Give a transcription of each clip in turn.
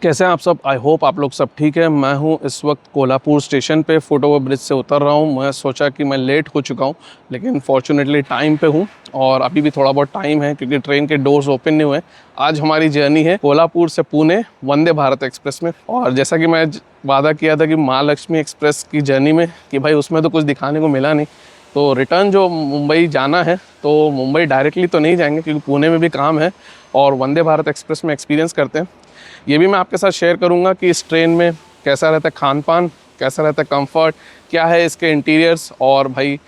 कैसे हैं आप सब। आई होप आप लोग सब ठीक है। मैं हूं इस वक्त कोल्हापुर स्टेशन पे, फुट ओवर ब्रिज से उतर रहा हूं। मैं सोचा कि मैं लेट हो चुका हूं, लेकिन फॉर्चुनेटली टाइम पे हूं और अभी भी थोड़ा बहुत टाइम है क्योंकि ट्रेन के डोर्स ओपन नहीं हुए। आज हमारी जर्नी है कोल्हापुर से पुणे वंदे भारत एक्सप्रेस में। और जैसा कि मैं वादा किया था कि महालक्ष्मी एक्सप्रेस की जर्नी में कि भाई उसमें तो कुछ दिखाने को मिला नहीं, तो रिटर्न जो मुंबई जाना है तो मुंबई डायरेक्टली तो नहीं जाएंगे क्योंकि पुणे में भी काम है और वंदे भारत एक्सप्रेस में एक्सपीरियंस करते हैं। ये भी मैं आपके साथ शेयर करूंगा कि इस ट्रेन में कैसा रहता है खान पान, कैसा रहता है कंफर्ट, क्या है इसके इंटीरियर्स, और भाई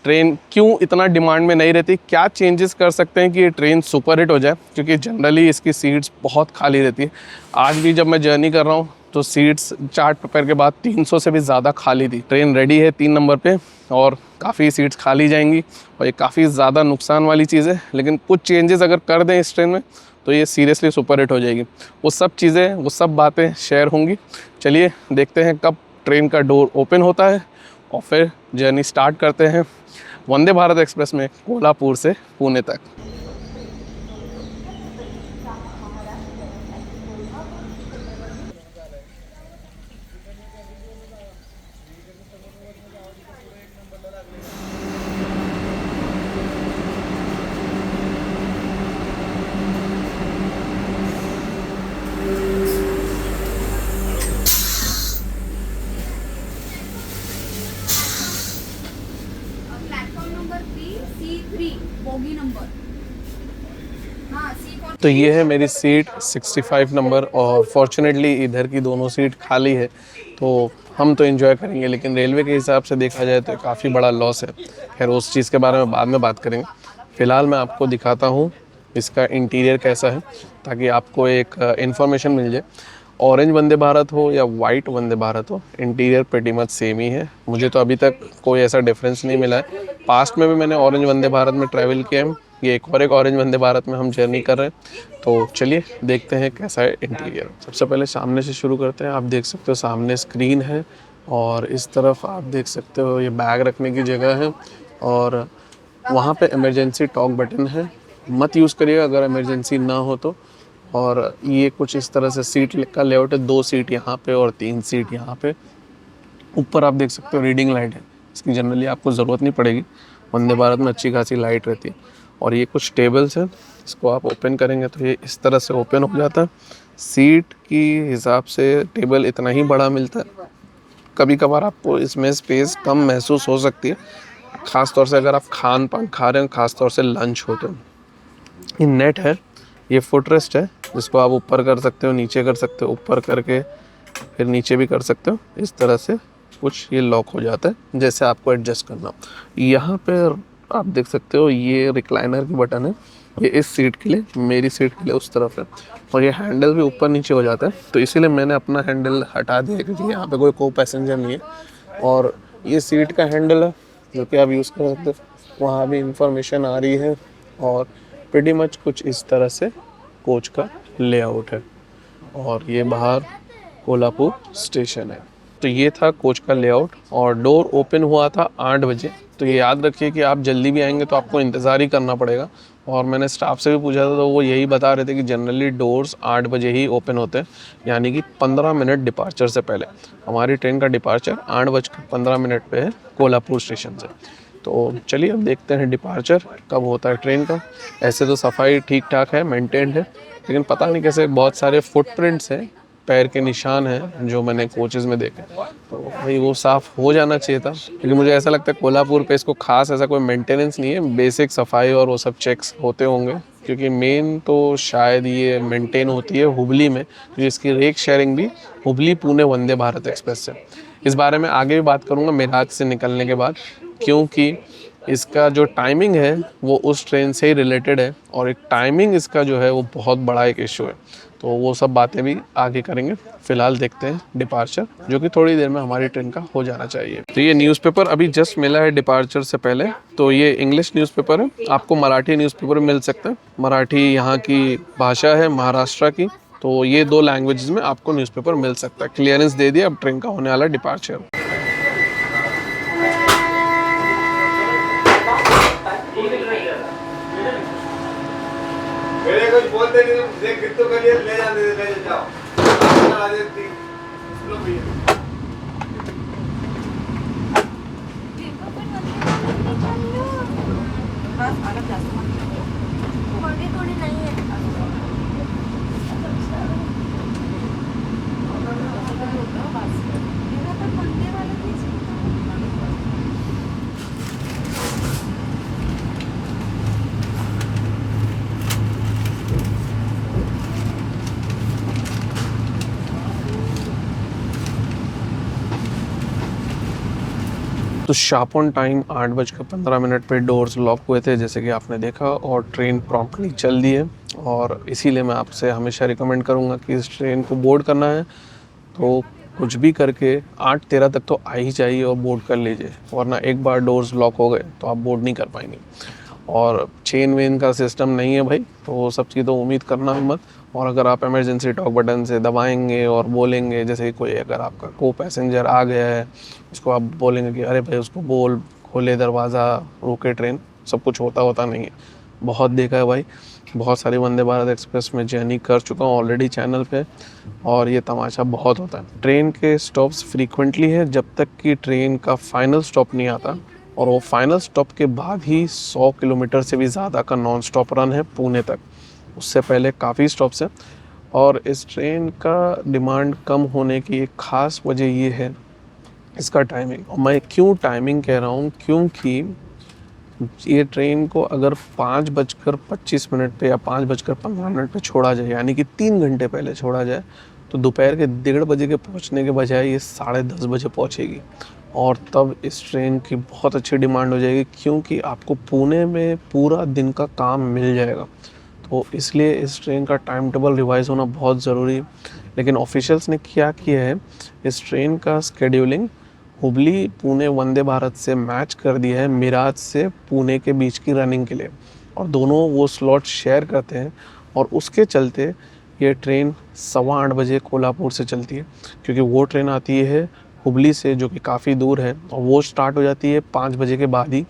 ट्रेन क्यों इतना डिमांड में नहीं रहती, क्या चेंजेस कर सकते हैं कि ये ट्रेन सुपर हिट हो जाए, क्योंकि जनरली इसकी सीट्स बहुत खाली रहती है। आज भी जब मैं जर्नी कर रहा हूँ तो सीट्स चार्ट पेपर के बाद 300 से भी ज़्यादा खाली थी। ट्रेन रेडी है 3 नंबर पे और काफ़ी सीट्स खाली जाएंगी और ये काफ़ी ज़्यादा नुकसान वाली चीज़ है, लेकिन कुछ चेंजेस अगर कर दें इस ट्रेन में तो ये सीरियसली सुपर हिट हो जाएगी। वो सब चीज़ें, वो सब बातें शेयर होंगी। चलिए देखते हैं कब ट्रेन का डोर ओपन होता है और फिर जर्नी स्टार्ट करते हैं वंदे भारत एक्सप्रेस में कोल्हापुर से पुणे तक। Platform number 3 C3 bogie number. हाँ C4। तो ये है मेरी सीट 65 नंबर और फॉर्चुनेटली इधर की दोनों सीट खाली है, तो हम तो एंजॉय करेंगे, लेकिन रेलवे के हिसाब से देखा जाए तो काफ़ी बड़ा लॉस है। खैर उस चीज़ के बारे में बाद में बात करेंगे। फ़िलहाल मैं आपको दिखाता हूँ इसका इंटीरियर कैसा है ताकि आपको एक इन्फॉर्मेशन मिल जाए। ऑरेंज वंदे भारत हो या वाइट वंदे भारत हो, इंटीरियर pretty much सेम ही है। मुझे तो अभी तक कोई ऐसा डिफरेंस नहीं मिला है। पास्ट में भी मैंने ऑरेंज वंदे भारत में ट्रैवल किया है, ये एक और ऑरेंज वंदे भारत में हम जर्नी कर रहे हैं। तो चलिए देखते हैं कैसा है इंटीरियर। सबसे पहले सामने से शुरू करते हैं। आप देख सकते हो सामने स्क्रीन है और इस तरफ आप देख सकते हो ये बैग रखने की जगह है और वहाँ पे इमरजेंसी टॉक बटन है। मत यूज़ करिएगा अगर इमरजेंसी ना हो तो। और ये कुछ इस तरह से सीट का लेआउट है, 2 सीट यहाँ पे और 3 सीट यहाँ पे। ऊपर आप देख सकते हो रीडिंग लाइट है, इसकी जनरली आपको ज़रूरत नहीं पड़ेगी, वंदे भारत में अच्छी खासी लाइट रहती है। और ये कुछ टेबल्स हैं, इसको आप ओपन करेंगे तो ये इस तरह से ओपन हो जाता है। सीट की हिसाब से टेबल इतना ही बड़ा मिलता है। कभी कभार आपको इसमें स्पेस कम महसूस हो सकती है, ख़ास तौर से अगर आप खान पान खा रहे हैं, ख़ास तौर से लंच हो तो। ये नेट है, ये फुटरेस्ट है जिसको आप ऊपर कर सकते हो, नीचे कर सकते हो, ऊपर करके फिर नीचे भी कर सकते हो। इस तरह से कुछ ये लॉक हो जाता है जैसे आपको एडजस्ट करना। यहाँ पे आप देख सकते हो ये रिक्लाइनर की बटन है, ये इस सीट के लिए, मेरी सीट के लिए उस तरफ है। और ये हैंडल भी ऊपर नीचे हो जाता है, तो इसीलिए मैंने अपना हैंडल हटा दिया क्योंकि यहाँ पे कोई को पैसेंजर नहीं है। और ये सीट का हैंडल है जो कि आप यूज़ कर सकते हो, वहाँ भी इंफॉर्मेशन आ रही है। और pretty much कुछ इस तरह से कोच का लेआउट है। और ये बाहर कोल्हापुर स्टेशन है। तो ये था कोच का लेआउट और डोर ओपन हुआ था 8 बजे। तो ये याद रखिए कि आप जल्दी भी आएंगे तो आपको इंतज़ार ही करना पड़ेगा। और मैंने स्टाफ से भी पूछा था तो वो यही बता रहे थे कि जनरली डोर्स 8 बजे ही ओपन होते हैं, यानी कि 15 मिनट डिपार्चर से पहले। हमारी ट्रेन का डिपार्चर 8:15 पे है कोल्हापुर स्टेशन से। तो चलिए अब देखते हैं डिपार्चर कब होता है ट्रेन का। ऐसे तो सफाई ठीक ठाक है, मेंटेन्ड है, लेकिन पता नहीं कैसे बहुत सारे फुटप्रिंट्स हैं, पैर के निशान हैं जो मैंने कोचेज़ में देखे। तो भाई वो साफ़ हो जाना चाहिए था, क्योंकि मुझे ऐसा लगता है कोल्हापुर पे इसको खास ऐसा कोई मेंटेनेंस नहीं है। बेसिक सफाई और वो सब चेक्स होते होंगे, क्योंकि मेन तो शायद ये मेंटेन होती है हुबली में, जिसकी रेक शेयरिंग भी हुबली पुणे वंदे भारत एक्सप्रेस से। इस बारे में आगे भी बात करूँगा मेरठ से निकलने के बाद, क्योंकि इसका जो टाइमिंग है वो उस ट्रेन से ही रिलेटेड है और एक टाइमिंग इसका जो है वो बहुत बड़ा एक इशू है। तो वो सब बातें भी आगे करेंगे। फ़िलहाल देखते हैं डिपार्चर, जो कि थोड़ी देर में हमारी ट्रेन का हो जाना चाहिए। तो ये न्यूज़पेपर अभी जस्ट मिला है डिपार्चर से पहले। तो ये इंग्लिश न्यूज़पेपर है, आपको मराठी न्यूज़पेपर मिल सकता है। मराठी यहाँ की भाषा है, महाराष्ट्र की, तो ये 2 लैंग्वेजेस में आपको न्यूज़पेपर मिल सकता है। क्लियरेंस दे दिया, अब ट्रेन का होने वाला डिपार्चर। मेरे कुछ बोलते नहीं, देख कितने करिए ले जाओ। थोडी नाही आहे तो शार्प ऑन टाइम 8:15 पे डोर्स लॉक हुए थे जैसे कि आपने देखा, और ट्रेन प्रॉम्प्टली चल दी है। और इसीलिए मैं आपसे हमेशा रिकमेंड करूँगा कि इस ट्रेन को बोर्ड करना है तो कुछ भी करके 8:13 तक तो आ ही चाहिए और बोर्ड कर लीजिए, वरना एक बार डोर्स लॉक हो गए तो आप बोर्ड नहीं कर पाएंगे। और चेन वेन का सिस्टम नहीं है भाई, तो वो सब चीज़ तो उम्मीद करना भी मत। और अगर आप इमरजेंसी टॉक बटन से दबाएंगे और बोलेंगे, जैसे कोई अगर आपका को पैसेंजर आ गया है, उसको आप बोलेंगे कि अरे भाई उसको बोल खोले दरवाज़ा, रोके ट्रेन, सब कुछ होता नहीं है। बहुत देखा है भाई, बहुत सारी वंदे भारत एक्सप्रेस में जर्नी कर चुका हूँ ऑलरेडी चैनल पे, और ये तमाशा बहुत होता है। ट्रेन के स्टॉप्स फ्रीक्वेंटली है जब तक कि ट्रेन का फाइनल स्टॉप नहीं आता, और वो फाइनल स्टॉप के बाद ही 100 किलोमीटर से भी ज़्यादा का नॉन स्टॉप रन है पुणे तक। उससे पहले काफ़ी स्टॉप्स हैं। और इस ट्रेन का डिमांड कम होने की एक ख़ास वजह ये है इसका टाइमिंग। और मैं क्यों टाइमिंग कह रहा हूँ, क्योंकि ये ट्रेन को अगर 5:25 पे या 5:15 पे छोड़ा जाए, यानी कि 3 घंटे पहले छोड़ा जाए, तो दोपहर के 1:30 बजे के पहुंचने के बजाय ये 10:30 बजे पहुंचेगी। और तब इस ट्रेन की बहुत अच्छी डिमांड हो जाएगी, क्योंकि आपको पुणे में पूरा दिन का काम मिल जाएगा। तो इसलिए इस ट्रेन का टाइम टेबल रिवाइज़ होना बहुत ज़रूरी है। लेकिन ऑफिशियल्स ने क्या किया है, इस ट्रेन का स्केड्यूलिंग हुबली पुणे वंदे भारत से मैच कर दिया है मिराज से पुणे के बीच की रनिंग के लिए, और दोनों वो स्लॉट शेयर करते हैं। और उसके चलते ये ट्रेन 8:15 बजे कोल्हापुर से चलती है, क्योंकि वो ट्रेन आती है हुबली से, जो कि काफ़ी दूर है, और वो स्टार्ट हो जाती है 5 बजे के बाद ही,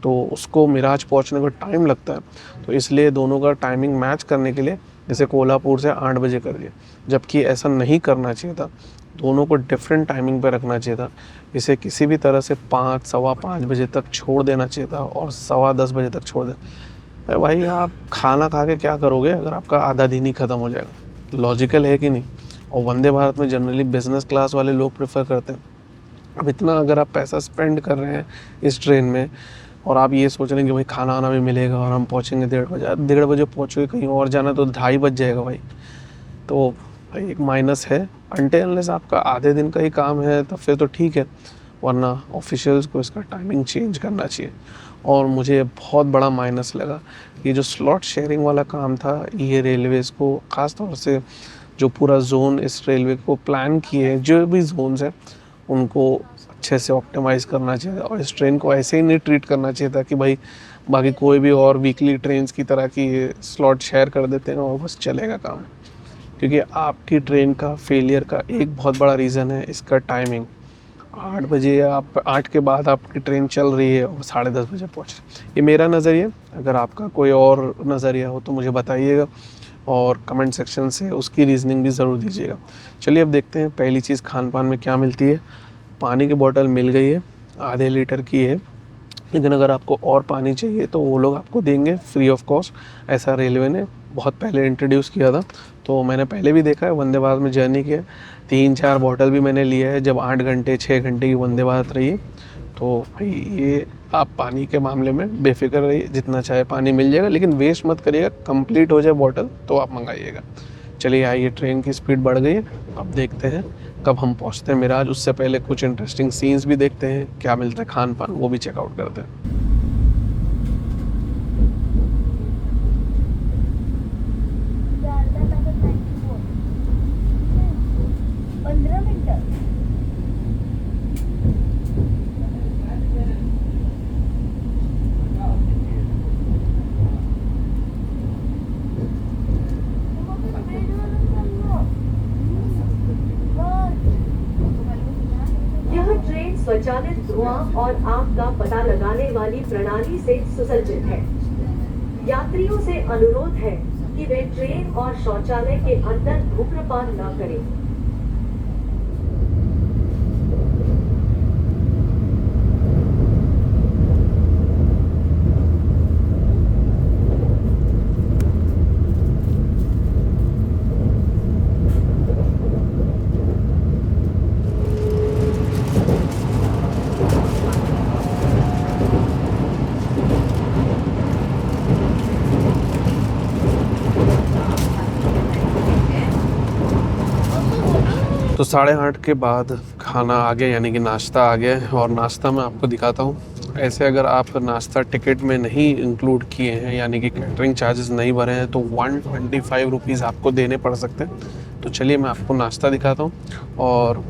तो उसको मिराज पहुंचने को टाइम लगता है। तो इसलिए दोनों का टाइमिंग मैच करने के लिए जैसे कोल्हापुर से 8 बजे कर दिया, जबकि ऐसा नहीं करना चाहिए था, दोनों को डिफरेंट टाइमिंग पे रखना चाहिए था। इसे किसी भी तरह से 5, 5:15 बजे तक छोड़ देना चाहिए था, और 10:15 बजे तक छोड़ दे। अरे भाई, आप खाना खा के क्या करोगे अगर आपका आधा दिन ही ख़त्म हो जाएगा? लॉजिकल है कि नहीं? और वंदे भारत में जनरली बिजनेस क्लास वाले लोग प्रेफर करते हैं। अब इतना अगर आप पैसा स्पेंड कर रहे हैं इस ट्रेन में, और आप ये सोच रहे हैं कि भाई खाना आना भी मिलेगा और हम पहुंचेंगे 1:30 बजे, 1:30 बजे पहुंचोगे, कहीं और जाना तो 2:30 बज जाएगा भाई। तो भाई एक माइनस है। अनटिल अनलेस आपका आधे दिन का ही काम है तो फिर तो ठीक है, वरना ऑफिशियल्स को इसका टाइमिंग चेंज करना चाहिए। और मुझे बहुत बड़ा माइनस लगा ये जो स्लॉट शेयरिंग वाला काम था, ये रेलवेज़ को ख़ास तौर से जो पूरा जोन इस रेलवे को प्लान किए, जो भी जोन्स हैं उनको अच्छे से ऑप्टिमाइज़ करना चाहिए था। और इस ट्रेन को ऐसे ही नहीं ट्रीट करना चाहिए था कि भाई बाकी कोई भी और वीकली ट्रेन्स की तरह की स्लॉट शेयर कर देते हैं और बस चलेगा काम। क्योंकि आपकी ट्रेन का फेलियर का एक बहुत बड़ा रीज़न है इसका टाइमिंग। 8 बजे आप 8 के बाद आपकी ट्रेन चल रही है और 10:30 बजे पहुँच रही है। ये मेरा नज़रिया, अगर आपका कोई और नज़रिया हो तो मुझे बताइएगा, और कमेंट सेक्शन से उसकी रीज़निंग भी ज़रूर दीजिएगा। चलिए अब देखते हैं पहली चीज़ खान पान में क्या मिलती है। पानी की बोतल मिल गई है, आधे लीटर की है, लेकिन अगर आपको और पानी चाहिए तो वो लोग आपको देंगे फ्री ऑफ कॉस्ट। ऐसा रेलवे ने बहुत पहले इंट्रोड्यूस किया था, तो मैंने पहले भी देखा है, वंदे भारत में जर्नी किया, 3-4 बॉटल भी मैंने लिया है जब 8 घंटे 6 घंटे की वंदे भारत रही है। तो भाई ये आप पानी के मामले में बेफिक्र रहिए, जितना चाहे पानी मिल जाएगा, लेकिन वेस्ट मत करिएगा, कंप्लीट हो जाए बॉटल तो आप मंगाइएगा। चलिए आइए, ट्रेन की स्पीड बढ़ गई है, अब देखते हैं कब हम पहुंचते हैं मिराज। उससे पहले कुछ इंटरेस्टिंग सीन्स भी देखते हैं, क्या मिलता है खान पान वो भी चेकआउट करते हैं। स्वचालित धुआं और आग का पता लगाने वाली प्रणाली से सुसज्जित है। यात्रियों से अनुरोध है कि वे ट्रेन और शौचालय के अंदर धूम्रपान न करें। तो 8:30 के बाद खाना आ गया, यानी कि नाश्ता आ गया है। और नाश्ता मैं आपको दिखाता हूँ। ऐसे अगर आप नाश्ता टिकट में नहीं इंक्लूड किए हैं, यानी कि कैटरिंग चार्जेस नहीं भरे हैं, तो 125 रुपीज़ आपको देने पड़ सकते हैं। तो चलिए मैं आपको नाश्ता दिखाता हूँ। और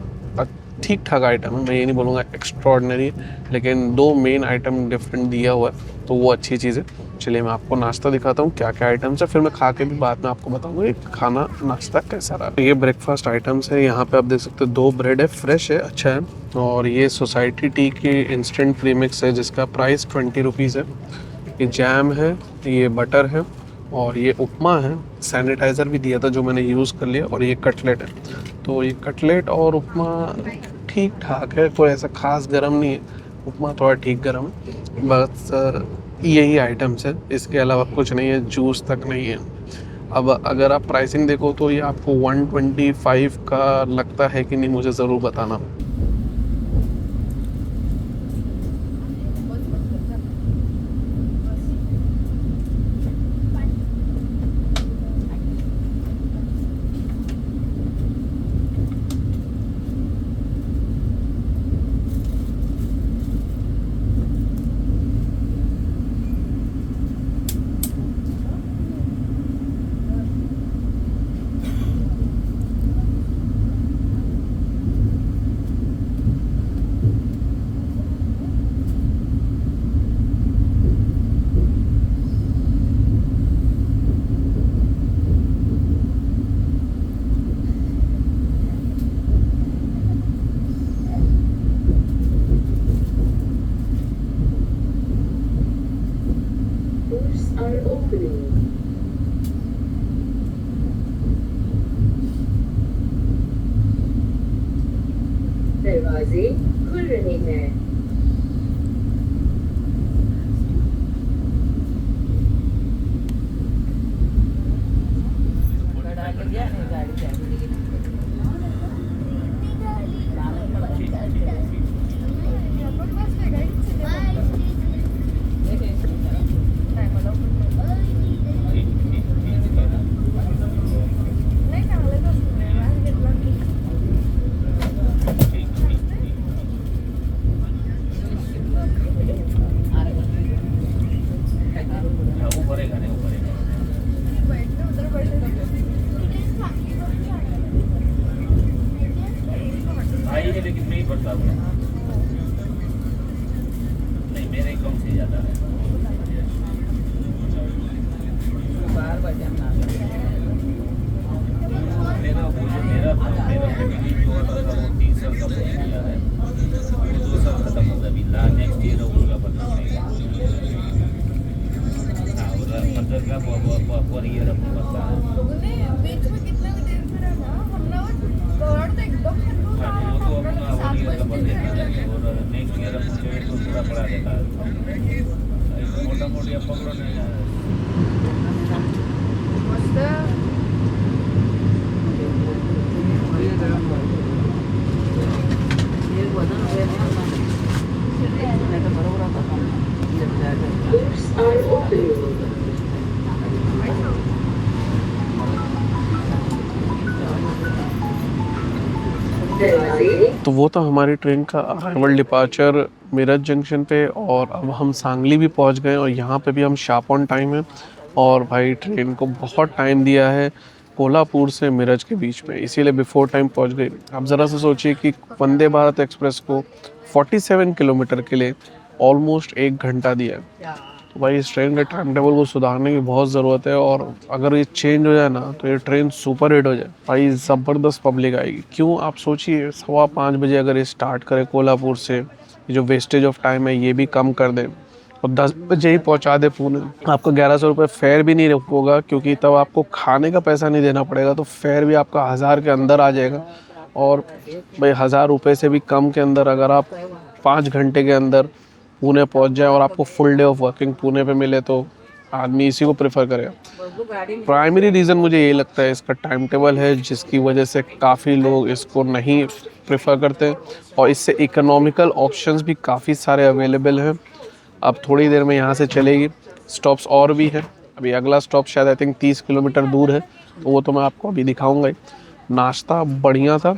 ठीक ठाक आइटम है, मैं ये नहीं बोलूँगा एक्स्ट्रॉर्डनरी, लेकिन 2 मेन आइटम डिफरेंट दिया हुआ है, तो वो अच्छी चीज़ है। चलिए मैं आपको नाश्ता दिखाता हूँ क्या क्या आइटम्स है, फिर मैं खा के भी बाद में आपको बताऊँगा ये खाना नाश्ता कैसा रहा। ये ब्रेकफास्ट आइटम्स है, यहाँ पे आप देख सकते हो 2 ब्रेड है, फ्रेश है, अच्छा है। और ये सोसाइटी टी की इंस्टेंट प्रीमिक्स है जिसका प्राइस 20 रुपीज़ है। ये जैम है, ये बटर है, और ये उपमा है। सैनिटाइज़र भी दिया था जो मैंने यूज़ कर लिया। और ये कटलेट है। तो ये कटलेट और उपमा ठीक ठाक है, कोई ऐसा खास गर्म नहीं है। उपमा थोड़ा ठीक गर्म है, बस यही आइटम्स है, इसके अलावा कुछ नहीं है, जूस तक नहीं है। अब अगर आप प्राइसिंग देखो तो ये आपको 125 का लगता है कि नहीं, मुझे ज़रूर बताना। Doors are opening. दरवाजे खुल रहे हैं। लेकिन नहीं पड़ता हुआ नहीं, मेरे कम से ज़्यादा है। मेरा वो जो मेरा फैमिली जो वाला था वो 3 साल का कोर्स किया है, वो 2 साल खत्म हो गया, अभी नेक्स्ट ईयर उसका बनना पड़ेगा। हाँ, और मतलब का पर ईयर अपने बनता है। हाँ, वो तो अपना 1 ईयर का बन देता है, और नेक्स्ट ईयर अपने तो पूरा बढ़ा देता है। मोटा मोटी अब पकड़ो नहीं Doors are opening. दरवाजे तो वो तो हमारी ट्रेन का अराइवल डिपार्चर मिरज जंक्शन पे, और अब हम सांगली भी पहुंच गए, और यहाँ पे भी हम शार्प ऑन टाइम है। और भाई ट्रेन को बहुत टाइम दिया है कोल्हापुर से मिरज के बीच में, इसीलिए बिफोर टाइम पहुंच गई। आप ज़रा से सोचिए कि वंदे भारत एक्सप्रेस को 47 किलोमीटर के लिए ऑलमोस्ट 1 घंटा दिया है। तो भाई इस ट्रेन के टाइम टेबल को सुधारने की बहुत ज़रूरत है, और अगर ये चेंज हो जाए ना तो ये ट्रेन सुपर हिट हो जाए, भाई ज़बरदस्त पब्लिक आएगी। क्यों आप सोचिए, 5:15 बजे अगर ये स्टार्ट करे कोल्हापुर से, ये जो वेस्टेज ऑफ टाइम है ये भी कम कर दें, और 10 बजे ही पहुंचा दे पुणे, आपको 1100 रुपये फेयर भी नहीं होगा, क्योंकि तब आपको खाने का पैसा नहीं देना पड़ेगा, तो फेयर भी आपका 1000 के अंदर आ जाएगा। और भाई 1000 रुपये से भी कम के अंदर अगर आप 5 घंटे के अंदर पुणे पहुंच जाए और आपको full day of working Pune पे मिले, तो आदमी इसी को प्रेफर करेगा। प्राइमरी रीज़न मुझे ये लगता है इसका टाइम टेबल है, जिसकी वजह से काफ़ी लोग इसको नहीं प्रेफर करते, और इससे इकोनॉमिकल ऑप्शंस भी काफ़ी सारे अवेलेबल हैं। अब थोड़ी देर में यहाँ से चलेगी, स्टॉप्स और भी हैं। अभी अगला स्टॉप शायद आई थिंक 30 किलोमीटर दूर है, तो वो तो मैं आपको अभी दिखाऊंगा ही। नाश्ता बढ़िया था।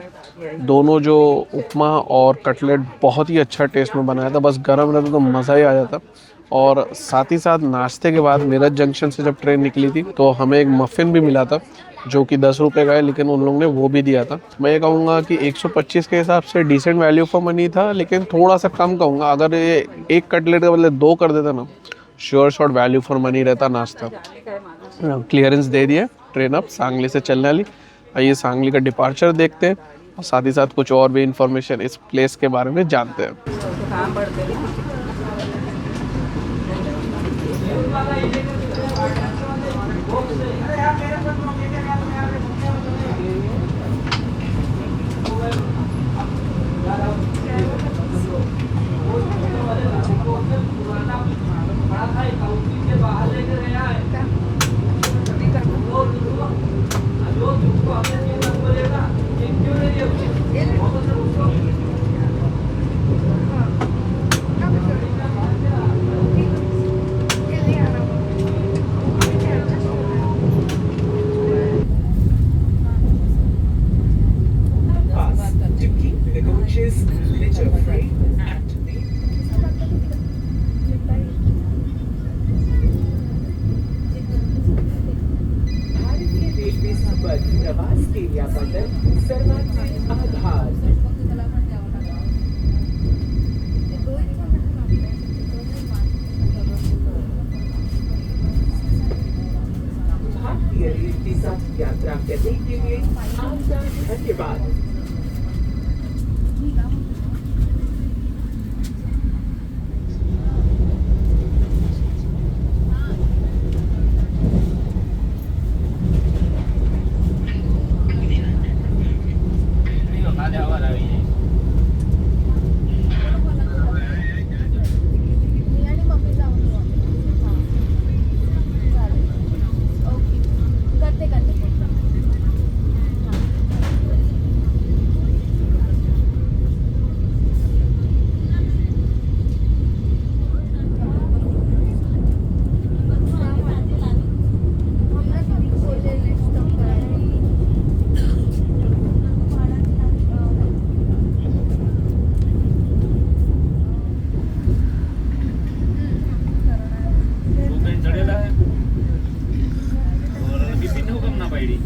दोनों जो उपमा और कटलेट बहुत ही अच्छा टेस्ट में बनाया था, बस गरम रहता तो मज़ा ही आ जाता। और साथ ही साथ नाश्ते के बाद मेरठ जंक्शन से जब ट्रेन निकली थी तो हमें एक मफ़िन भी मिला था जो कि 10 रुपये का है, लेकिन उन लोगों ने वो भी दिया था। मैं ये कहूँगा कि 125 के हिसाब से डिसेंट वैल्यू फॉर मनी था, लेकिन थोड़ा सा कम कहूँगा। अगर ये एक कटलेट के बदले 2 कर देता ना, sure shot value for money रहता नाश्ता। क्लियरेंस दे दिया, ट्रेन अब सांगली से चलने वाली। आइए सांगली का डिपार्चर देखते हैं और साथ ही साथ कुछ और भी इंफॉर्मेशन इस प्लेस के बारे में जानते हैं। To keep the coaches litter-free and भारतीय रेलवे संपर्क प्रवास के व्यापक सर्वांगीण आधार। भारतीय रेल के साथ यात्रा करने के लिए आपका धन्यवाद। खाली हवा આવી જાય मी आणि मम्मी जाऊन येऊ. हां. चालेल. ओके. करते. તું કઈ ચડેલા હે और बिपिन નું કેમ ના પાડી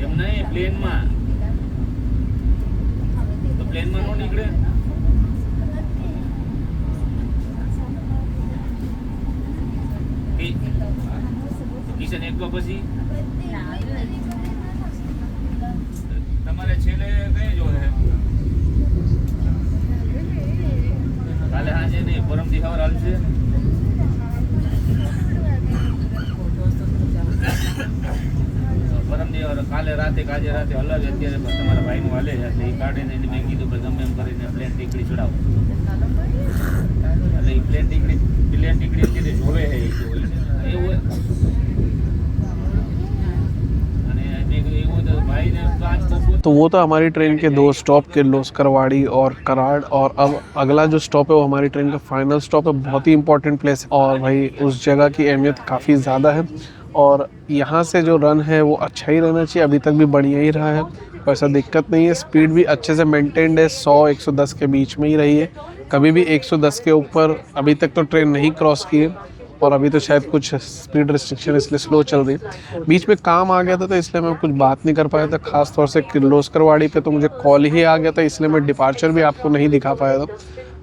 એમ નહીં પ્લેન માં તો પ્લેન માં નો નીકળે કિશન એક પછી તમારે છેલ્લે કઈ જો હે કાલે સાંજે નહીં પરમ દિહાવર હાલશે પરમ દિહાવર કાલે રાતે કાજે રાતે હલાવે અત્યારે તમારા ભાઈનું હાલે છે એટલે એ કાઢીને એને મેં કીધું કે ગમે એમ કરીને પ્લેન ટીકડી ચડાવો એટલે એ પ્લેન ટીકડી અત્યારે જોવે છે એવું અને એવું તો ભાઈને પાંચ तो वो तो हमारी ट्रेन के 2 स्टॉप किर्लोस, करवाड़ी और कराड़, और अब अगला जो स्टॉप है वो हमारी ट्रेन का फाइनल स्टॉप है। बहुत ही इंपॉर्टेंट प्लेस है और भाई उस जगह की अहमियत काफ़ी ज़्यादा है और यहाँ से जो रन है वो अच्छा ही रहना चाहिए। अभी तक भी बढ़िया ही रहा है, वैसा दिक्कत नहीं है। स्पीड भी अच्छे से मेंटेन्ड है, 100-110 के बीच में ही रही है। कभी भी 110 के ऊपर अभी तक तो ट्रेन नहीं क्रॉस की है और अभी तो शायद कुछ स्पीड रिस्ट्रिक्शन इसलिए स्लो चल रही है। बीच में काम आ गया था तो इसलिए मैं कुछ बात नहीं कर पाया था। ख़ास तौर से किर्लोस करवाड़ी पे तो मुझे कॉल ही आ गया था, इसलिए मैं डिपार्चर भी आपको नहीं दिखा पाया था।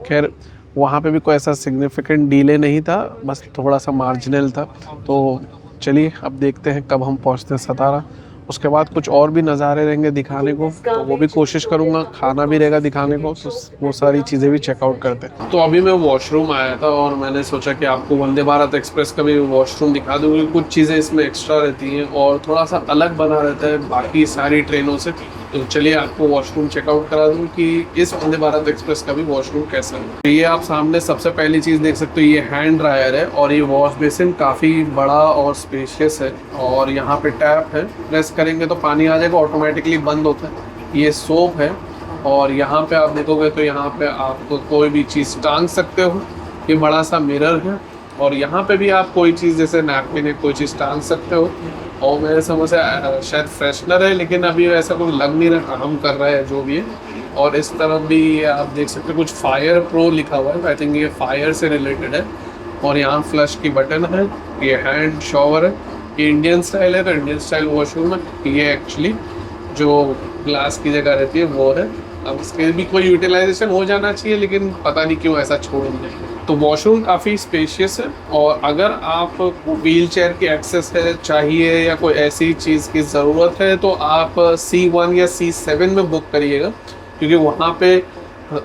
खैर वहाँ पे भी कोई ऐसा सिग्निफिकेंट डिले नहीं था, बस थोड़ा सा मार्जिनल था। तो चलिए अब देखते हैं कब हम पहुँचते हैं सतारा। उसके बाद कुछ और भी नज़ारे रहेंगे दिखाने को, तो वो भी कोशिश करूँगा। खाना भी रहेगा दिखाने को, तो वो सारी चीज़ें भी चेकआउट करते हैं। तो अभी मैं वॉशरूम आया था और मैंने सोचा कि आपको वंदे भारत एक्सप्रेस का भी वॉशरूम दिखा दूँ, क्योंकि कुछ चीज़ें इसमें एक्स्ट्रा रहती हैं और थोड़ा सा अलग बना रहता है बाकी सारी ट्रेनों से। तो चलिए आपको वॉशरूम चेकआउट करा दूँ कि इस वंदे भारत एक्सप्रेस का भी वॉशरूम कैसा है। ये आप सामने सबसे पहली चीज़ देख सकते हो, ये हैंड ड्रायर है और ये वॉश बेसिन काफ़ी बड़ा और स्पेशियस है और यहाँ पे टैप है, प्रेस करेंगे तो पानी आ जाएगा, ऑटोमेटिकली बंद होता है। ये सोप है और यहाँ पे आप देखोगे तो यहाँ पे आपको कोई भी चीज़ टांग सकते हो। ये बड़ा सा मिरर है और यहाँ पे भी आप कोई चीज़ जैसे नैपकिन है कोई चीज़ टांग सकते हो। और मेरे समझ से शायद फ्रेशनर है, लेकिन अभी वैसा कुछ लग नहीं रहा, काम कर रहा है जो भी है। और इस तरफ भी आप देख सकते हो कुछ फायर प्रो लिखा हुआ है, आई थिंक ये फायर से रिलेटेड है। और यहाँ फ्लश की बटन है, ये हैंड शॉवर है, ये इंडियन स्टाइल है तो इंडियन स्टाइल वॉशरूम है। ये एक्चुअली जो ग्लास की जगह रहती है वो है। अब इसके भी कोई यूटिलाइजेशन हो जाना चाहिए, लेकिन पता नहीं क्यों ऐसा छोड़ दिया। तो वॉशरूम काफ़ी स्पेशियस है, और अगर आप व्हील चेयर की एक्सेस है चाहिए या कोई ऐसी चीज़ की ज़रूरत है तो आप C1 या C7 में बुक करिएगा, क्योंकि वहाँ पे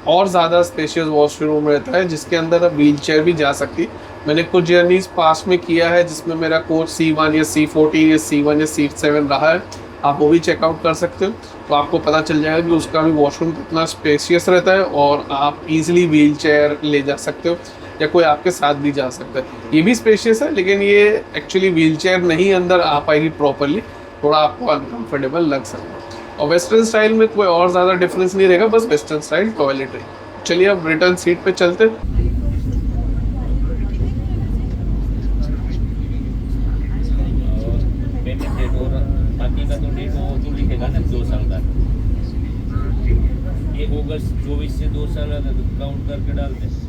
और ज़्यादा स्पेशियस वॉशरूम रहता है जिसके अंदर व्हील चेयर भी जा सकती। मैंने कुछ जर्नीज पास में किया है जिसमें मेरा कोच C1 या C14 या C1 या C7 रहा है, आप वो भी चेकआउट कर सकते हो। तो आपको पता चल जाएगा कि उसका भी वॉशरूम कितना स्पेशियस रहता है, और आप इजीली व्हील चेयर ले जा सकते हो या कोई आपके साथ भी जा सकता है। ये भी स्पेशियस है, लेकिन ये एक्चुअली व्हील चेयर नहीं अंदर आ पाएगी प्रॉपरली, थोड़ा आपको अनकम्फर्टेबल लग सकता है। और वेस्टर्न स्टाइल में कोई और ज़्यादा डिफरेंस नहीं रहेगा, बस वेस्टर्न स्टाइल टॉयलेटरी। चलिए अब रिटर्न सीट पे चलते हैं। पेमेंट डेट और बाकी का तो डेट वो तो लिखेगा ना 2 साल का। 1 अगस्त 24 से 2 साल काउंट करके डालते हैं।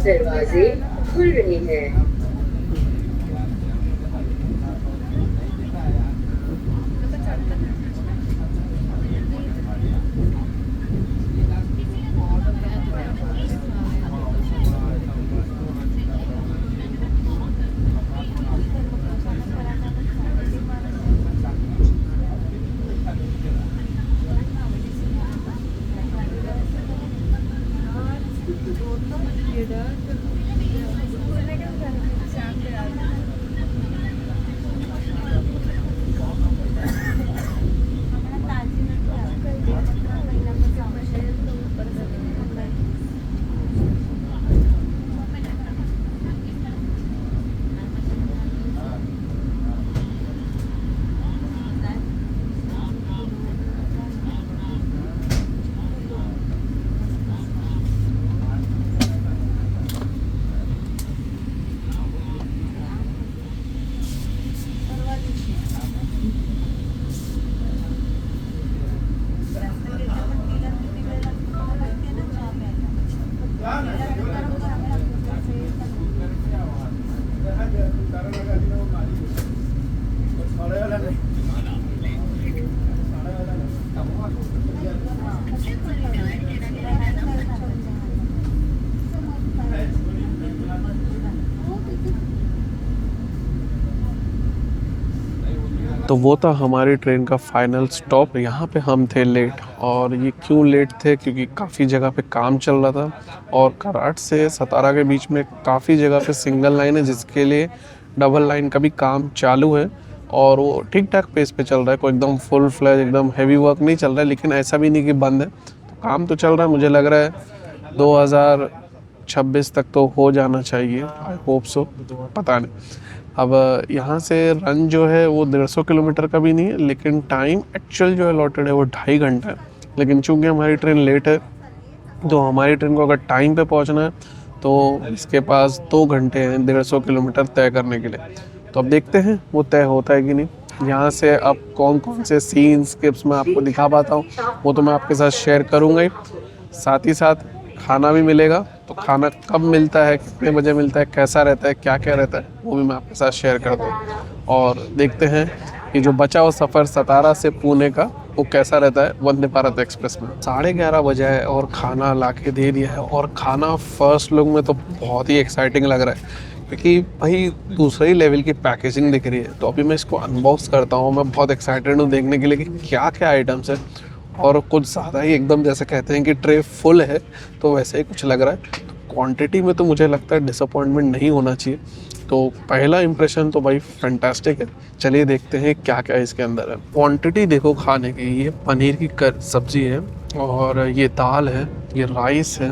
दरवाजे खुल रहे हैं। तो वो था हमारी ट्रेन का फाइनल स्टॉप। यहाँ पे हम थे लेट, और ये क्यों लेट थे, क्योंकि काफ़ी जगह पे काम चल रहा था, और कराट से सतारा के बीच में काफ़ी जगह पे सिंगल लाइन है जिसके लिए डबल लाइन का भी काम चालू है, और वो ठीक ठाक पेस पे चल रहा है। कोई एकदम फुल फ्लैज एकदम हैवी वर्क नहीं चल रहा है, लेकिन ऐसा भी नहीं कि बंद है, तो काम तो चल रहा है। मुझे लग रहा है 2026 तक तो हो जाना चाहिए, आई होप सो, पता नहीं। अब यहाँ से रन जो है वो 150 किलोमीटर का भी नहीं है, लेकिन टाइम एक्चुअल जो है अलॉटेड है वो 2.5 घंटा है। लेकिन चूंकि हमारी ट्रेन लेट है, तो हमारी ट्रेन को अगर टाइम पे पहुँचना है तो इसके पास 2 घंटे हैं 150 किलोमीटर तय करने के लिए। तो अब देखते हैं वो तय होता है कि नहीं। यहाँ से अब कौन कौन से सीन्स क्लिप्स मैं आपको दिखा पाता हूँ वो तो मैं आपके साथ शेयर करूँगा ही, साथ ही साथ खाना भी मिलेगा। तो खाना कब मिलता है, कितने बजे मिलता है, कैसा रहता है, क्या क्या रहता है, वो भी मैं आपके साथ शेयर कर दूँ। और देखते हैं कि जो बचा हुआ सफ़र सतारा से पुणे का वो कैसा रहता है वंदे भारत एक्सप्रेस में। 11:30 बजे है और खाना ला के दे दिया है, और खाना फर्स्ट लुक में तो बहुत ही एक्साइटिंग लग रहा है, क्योंकि भाई दूसरे ही लेवल की पैकेजिंग दिख रही है। तो अभी मैं इसको अनबॉक्स करता हूँ। मैं बहुत एक्साइटेड हूँ देखने के लिए कि क्या क्या आइटम्स है, और कुछ ज़्यादा ही एकदम जैसे कहते हैं कि ट्रे फुल है, तो वैसे ही कुछ लग रहा है। क्वांटिटी में तो मुझे लगता है डिसअपॉइंटमेंट नहीं होना चाहिए। तो पहला इंप्रेशन तो भाई फैंटास्टिक है। चलिए देखते हैं क्या क्या इसके अंदर है। क्वांटिटी देखो खाने की, ये पनीर की सब्ज़ी है, और ये दाल है, ये राइस है,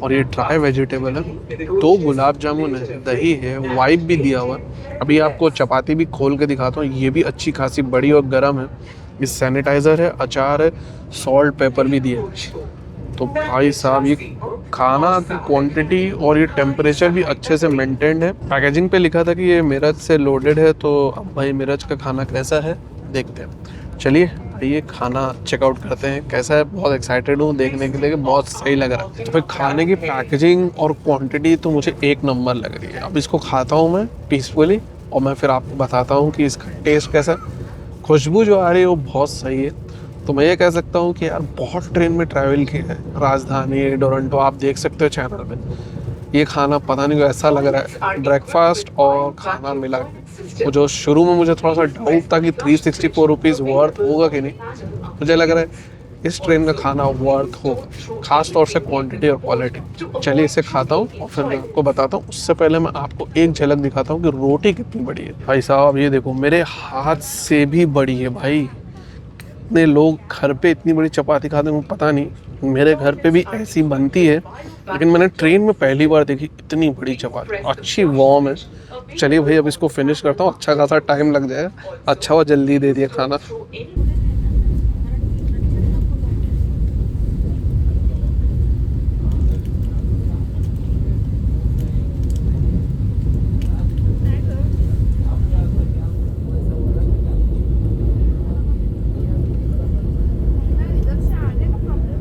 और ये ड्राई वेजिटेबल है, 2 गुलाब जामुन है, दही है, वाइप भी दिया हुआ है। अभी आपको चपाती भी खोल के दिखाता हूँ, ये भी अच्छी खासी बड़ी और गर्म है। ये सैनिटाइज़र है, अचार है, सॉल्ट पेपर भी दिया है। तो भाई साहब ये खाना की क्वांटिटी और ये टेम्परेचर भी अच्छे से मेंटेन्ड है। पैकेजिंग पे लिखा था कि ये मिर्च से लोडेड है, तो अब भाई मिर्च का खाना कैसा है देखते हैं। चलिए ये खाना चेकआउट करते हैं कैसा है। बहुत एक्साइटेड हूँ देखने के लिए, बहुत सही लग रहा है। तो फिर खाने की पैकेजिंग और क्वांटिटी तो मुझे एक नंबर लग रही है। अब इसको खाता हूँ मैं पीसफुली, और मैं फिर आपको बताता हूँ कि इसका टेस्ट कैसा है। खुशबू जो आ रही है वो बहुत सही है। तो मैं ये कह सकता हूँ कि यार बहुत ट्रेन में ट्रैवल किया है, राजधानी, टोरंटो, आप देख सकते हो चैनल में। ये खाना पता नहीं ऐसा लग रहा है, ब्रेकफास्ट और खाना मिला। वो जो शुरू में मुझे थोड़ा सा डाउट था कि 364 रुपीज़ वर्थ होगा कि नहीं, मुझे लग रहा है इस ट्रेन का खाना वर्थ होगा, खास तौर से क्वांटिटी और क्वालिटी। चलिए इसे खाता हूँ और फिर मैं आपको बताता हूँ। उससे पहले मैं आपको एक झलक दिखाता हूँ कि रोटी कितनी बड़ी है। भाई साहब ये देखो, मेरे हाथ से भी बड़ी है भाई। कितने लोग घर पे इतनी बड़ी चपाती खाते हैं मुझे पता नहीं, मेरे घर पे भी ऐसी बनती है, लेकिन मैंने ट्रेन में पहली बार देखी इतनी बड़ी चपाती। अच्छी वार्म है। चलिए भाई अब इसको फिनिश करता हूँ, अच्छा खासा टाइम लग जाएगा। अच्छा हुआ जल्दी दे दिया खाना। इधर से आने का प्रॉब्लम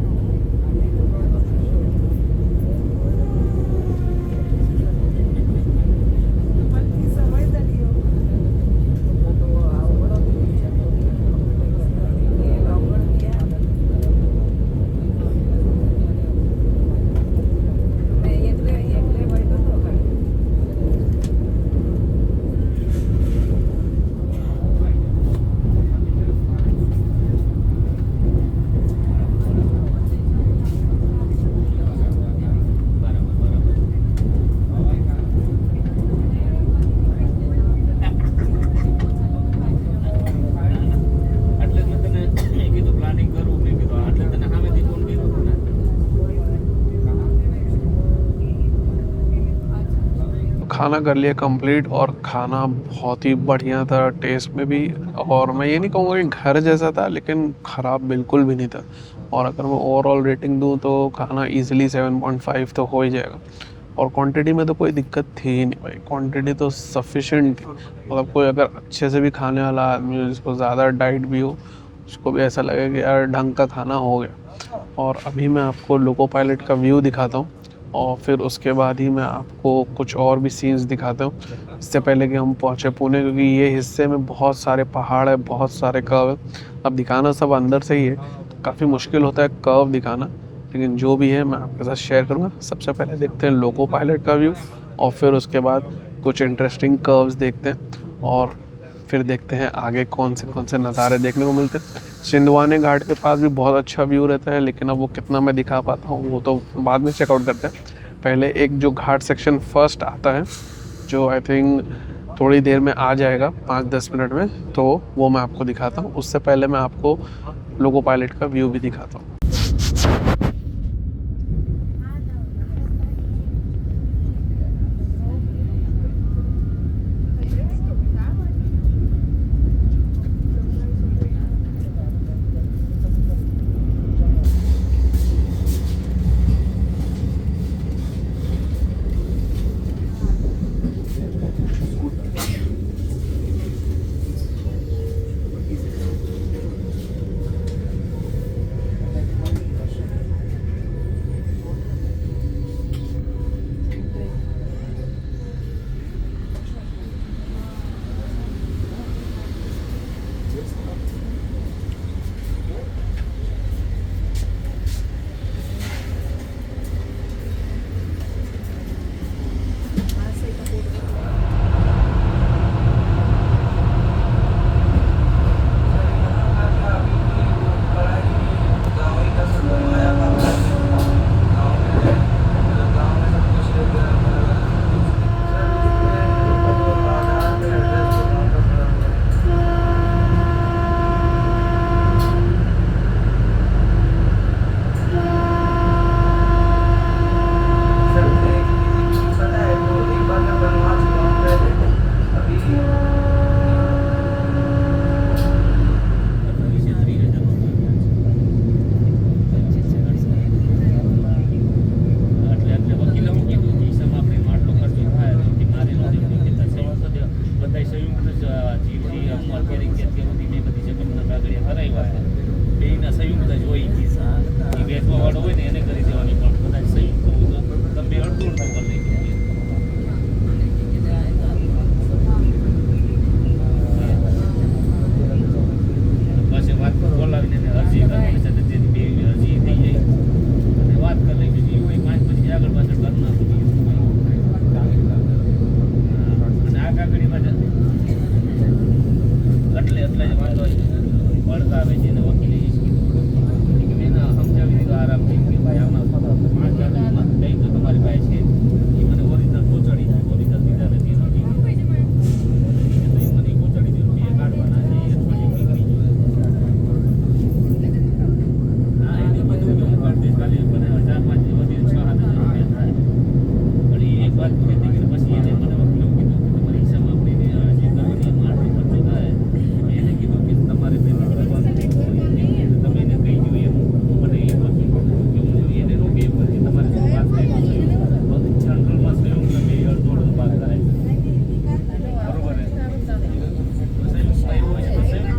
એટલે જ મેં તને કીધું પ્લાનિંગ કરવું, મેં કીધું એટલે તને સામેથી ફોન કર્યો હતો ને। खाना कर लिया कंप्लीट, और खाना बहुत ही बढ़िया था टेस्ट में भी। और मैं ये नहीं कहूँगा कि घर जैसा था, लेकिन ख़राब बिल्कुल भी नहीं था। और अगर मैं ओवरऑल रेटिंग दूँ तो खाना इजीली 7.5 तो हो ही जाएगा। और क्वांटिटी में तो कोई दिक्कत थी ही नहीं भाई, क्वांटिटी तो सफिशेंट थी। मतलब कोई अगर अच्छे से भी खाने वाला आदमी हो, जिसको ज़्यादा डाइट भी हो, उसको भी ऐसा लगे कि यार ढंग का खाना हो गया। और अभी मैं आपको लोको पायलट का व्यू दिखाता हूँ, और फिर उसके बाद ही मैं आपको कुछ और भी सीन्स दिखाता हूँ। इससे पहले कि हम पहुँचे पुणे, क्योंकि ये हिस्से में बहुत सारे पहाड़ है, बहुत सारे कर्व है। अब दिखाना सब अंदर से ही है, तो काफ़ी मुश्किल होता है कर्व दिखाना, लेकिन जो भी है मैं आपके साथ शेयर करूँगा। सबसे पहले देखते हैं लोको पायलट का व्यू, और फिर उसके बाद कुछ इंटरेस्टिंग कर्व्स देखते हैं, और फिर देखते हैं आगे कौन से नज़ारे देखने को मिलते हैं। सिंधवाने घाट के पास भी बहुत अच्छा व्यू रहता है, लेकिन अब वो कितना मैं दिखा पाता हूँ वो तो बाद में चेकआउट करते हैं। पहले एक जो घाट सेक्शन फर्स्ट आता है, जो आई थिंक थोड़ी देर में आ जाएगा, 5-10 मिनट में, तो वो मैं आपको दिखाता हूँ। उससे पहले मैं आपको लोको पायलट का व्यू भी दिखाता हूँ। હરાવ્યા છે. બેયના સંયુક્ત જ હોય કિસ્સા. એ વેચવા વાળો હોય ને એને કરી દેવાની, પણ કદાચ સંયુક્ત હોય તો તમે અડધું અડધું કરી લઈ શકીએ. પાસે વાત બોલાવીને એને અરજી કરવાની છે, તેથી બે અરજી થઈ જાય અને વાત કરી લઈ બીજી હોય 5 પછી આગળ પાછળ કરી નાખું. અને આ કાગળીમાં એટલે જ વાંધો પડતા આવે છે. એને વકીલે એને સમજાવી દીધું આરામથી કે ભાઈ આમાં 5 કાગળીમાં કંઈ તો તમારી પાસે છે, એ મને ઓરિજિનલ પહોંચાડી દીધું. ઓરિજિનલ દીધા નથી મને પહોંચાડી દીધું કે કાઢવાના છે, એ થોડી નીકળી ગયું. હા, એને બધું હું કરી દઈશ. ખાલી મને 1000 વધી 6-7 હજાર રૂપિયા થાય. પણ એ એક વાત કહેતી કે પછી એને મને વકીલે કીધું કે તમારી હિસાબ આપણીને અરજી કરવાની એમાં આટલો ખર્ચો થાય. એને કીધું કે તમારે પેમેન્ટ કરવાનું તમે એને કહી દો એમ. મને એ વકીલ કે હું એને નો કે પછી તમારે શું વાત કરી જનરલમાં સંયુક્ત બે અડધો અડધો ભાગ થાય. બરોબર ને? સંયુક્તમાં એવું હોય છે તો સંયુક્ત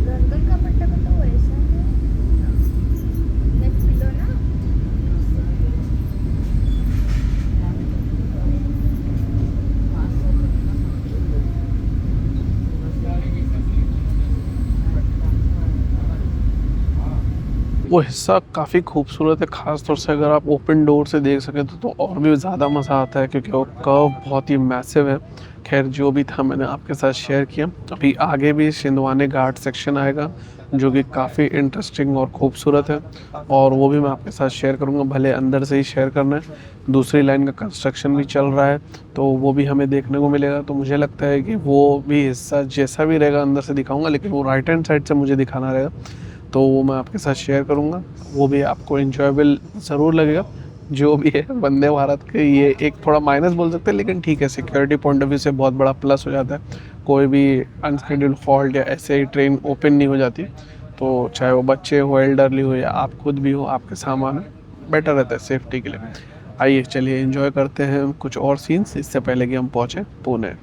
गंगल का पट्टा का तो वैसा है, नेक्स्ट पिलो ना। वो हिस्सा काफ़ी खूबसूरत है, ख़ास तौर से अगर आप ओपन डोर से देख सकें तो और भी ज़्यादा मज़ा आता है, क्योंकि वो कर्व बहुत ही मैसिव है। खैर जो भी था मैंने आपके साथ शेयर किया। अभी आगे भी सिंधवाने घाट सेक्शन आएगा जो कि काफ़ी इंटरेस्टिंग और ख़ूबसूरत है, और वो भी मैं आपके साथ शेयर करूँगा। भले अंदर से ही शेयर करना है, दूसरी लाइन का कंस्ट्रक्शन भी चल रहा है तो वो भी हमें देखने को मिलेगा। तो मुझे लगता है कि वो भी हिस्सा जैसा भी रहेगा अंदर से दिखाऊँगा, लेकिन वो राइट हैंड साइड से मुझे दिखाना रहेगा, तो वो मैं आपके साथ शेयर करूँगा। वो भी आपको इन्जॉयबल ज़रूर लगेगा। जो भी है वंदे भारत के ये एक थोड़ा माइनस बोल सकते हैं, लेकिन ठीक है, सिक्योरिटी पॉइंट ऑफ व्यू से बहुत बड़ा प्लस हो जाता है। कोई भी अनशेड्यूल्ड फॉल्ट या ऐसे ही ट्रेन ओपन नहीं हो जाती, तो चाहे वो बच्चे हो, एल्डरली हो या आप खुद भी हो, आपके सामान बेटर रहता है सेफ्टी के लिए। आइए चलिए एंजॉय करते हैं कुछ और सीन्स, इससे पहले कि हम पहुँचें पुणे।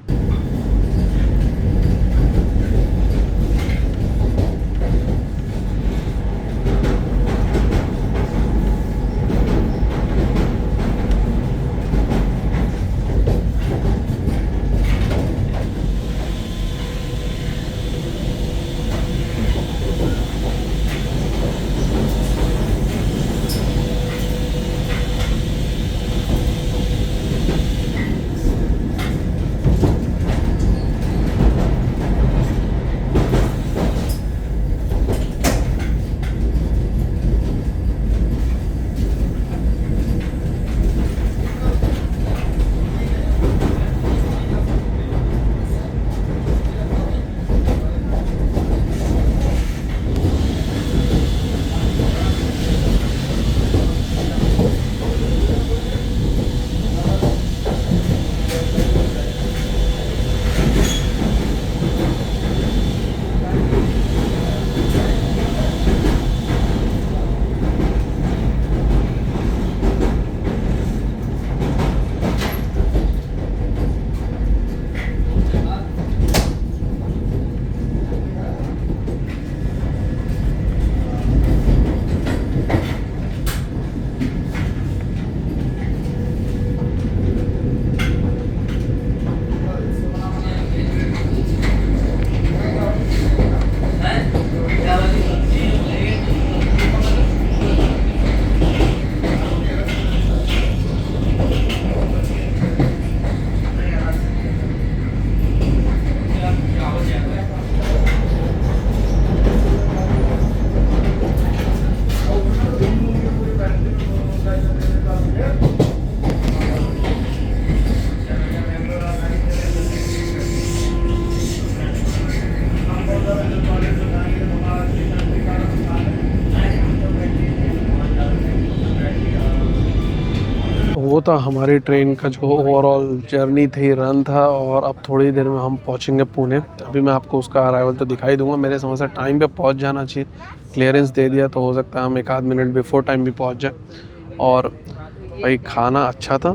तो हमारी ट्रेन का जो ओवरऑल जर्नी थी, रन था, और अब थोड़ी देर में हम पहुंचेंगे पुणे। अभी मैं आपको उसका अराइवल तो दिखाई दूंगा। मेरे समझ से टाइम पे पहुंच जाना चाहिए, क्लियरेंस दे दिया तो हो सकता है हम एक आध मिनट बिफोर टाइम भी पहुंच जाए। और भाई खाना अच्छा था,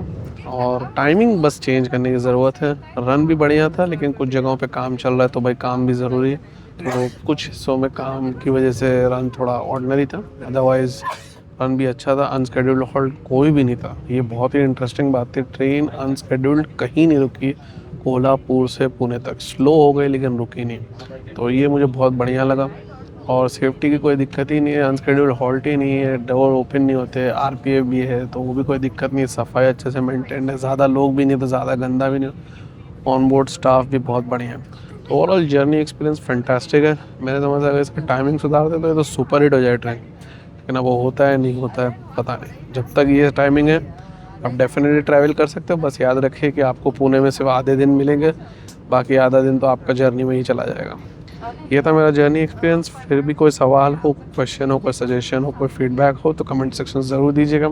और टाइमिंग बस चेंज करने की ज़रूरत है। रन भी बढ़िया था, लेकिन कुछ जगहों पे काम चल रहा है, तो भाई काम भी ज़रूरी है। तो कुछ हिस्सों में काम की वजह से रन थोड़ा ऑर्डिनरी था, अदरवाइज़ रन भी अच्छा था। अनस्केड्यूल्ड हॉल्ट कोई भी नहीं था, ये बहुत ही इंटरेस्टिंग बात थी। ट्रेन अनस्केड्यूल्ड कहीं नहीं रुकी, कोल्हापुर से पुणे तक स्लो हो गई लेकिन रुकी नहीं, तो ये मुझे बहुत बढ़िया लगा। और सेफ्टी की कोई दिक्कत ही नहीं है, अनस्केड्यूल्ड हॉल्ट ही नहीं है, डोर ओपन नहीं होते, आरपीएफ भी है तो वो भी कोई दिक्कत नहीं है, सफाई अच्छे से मेंटेन है, ज़्यादा लोग भी नहीं तो ज़्यादा गंदा भी नहीं, ऑन बोर्ड स्टाफ भी बहुत बढ़िया है। तो ओवरऑल जर्नी एक्सपीरियंस फैंटास्टिक है। मैंने समझा अगर इसका टाइमिंग सुधार दे तो ये तो सुपर हिट हो जाए ट्रेन, लेकिन अब वो होता है नहीं होता है पता नहीं। जब तक ये टाइमिंग है आप डेफिनेटली ट्रैवल कर सकते हो, बस याद रखिए कि आपको पुणे में सिर्फ आधे दिन मिलेंगे, बाकी आधा दिन तो आपका जर्नी में ही चला जाएगा। ये था मेरा जर्नी एक्सपीरियंस। फिर भी कोई सवाल हो, क्वेश्चन हो, कोई सजेशन हो, कोई फीडबैक हो तो कमेंट सेक्शन ज़रूर दीजिएगा।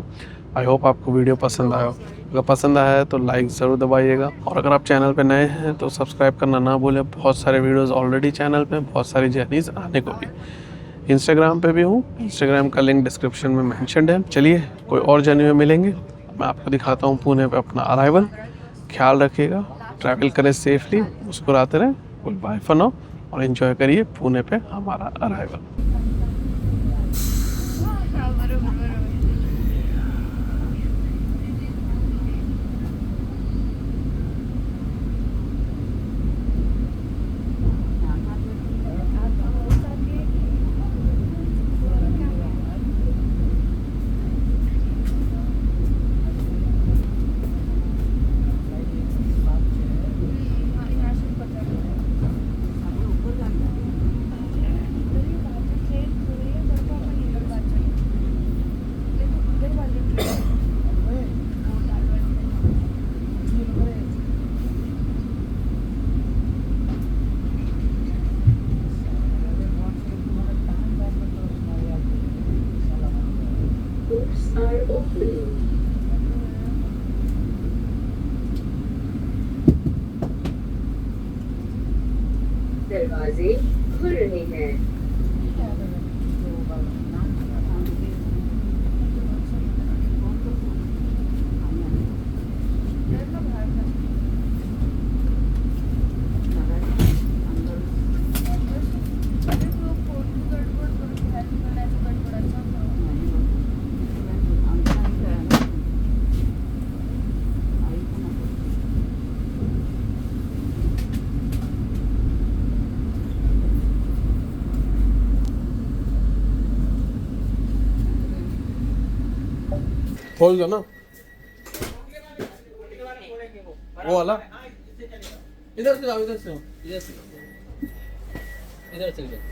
आई होप आपको वीडियो पसंद आया हो। अगर पसंद आया है तो लाइक ज़रूर दबाइएगा, और अगर आप चैनल पे नए हैं तो सब्सक्राइब करना ना भूलें। बहुत सारे वीडियोस ऑलरेडी चैनल पे, बहुत सारी जर्नीज़ आने को भी। इंस्टाग्राम पे भी हूँ, इंस्टाग्राम का लिंक डिस्क्रिप्शन में मेंशन्ड है। चलिए कोई और जर्नी में मिलेंगे, मैं आपको दिखाता हूँ पुणे पे अपना अराइवल। ख्याल रखिएगा, ट्रैवल करें सेफली, मुस्कुराते रहें। गुड बाय फॉर नाउ, और एंजॉय करिए पुणे पे हमारा अराइवल। हाँ बरोबर बरोबर. Doors are opening. दरवाजे खुल रहे हैं। खोल दो ना वो वाला। इधर से आओ, इधर से आओ, इधर से इधर चल जाओ।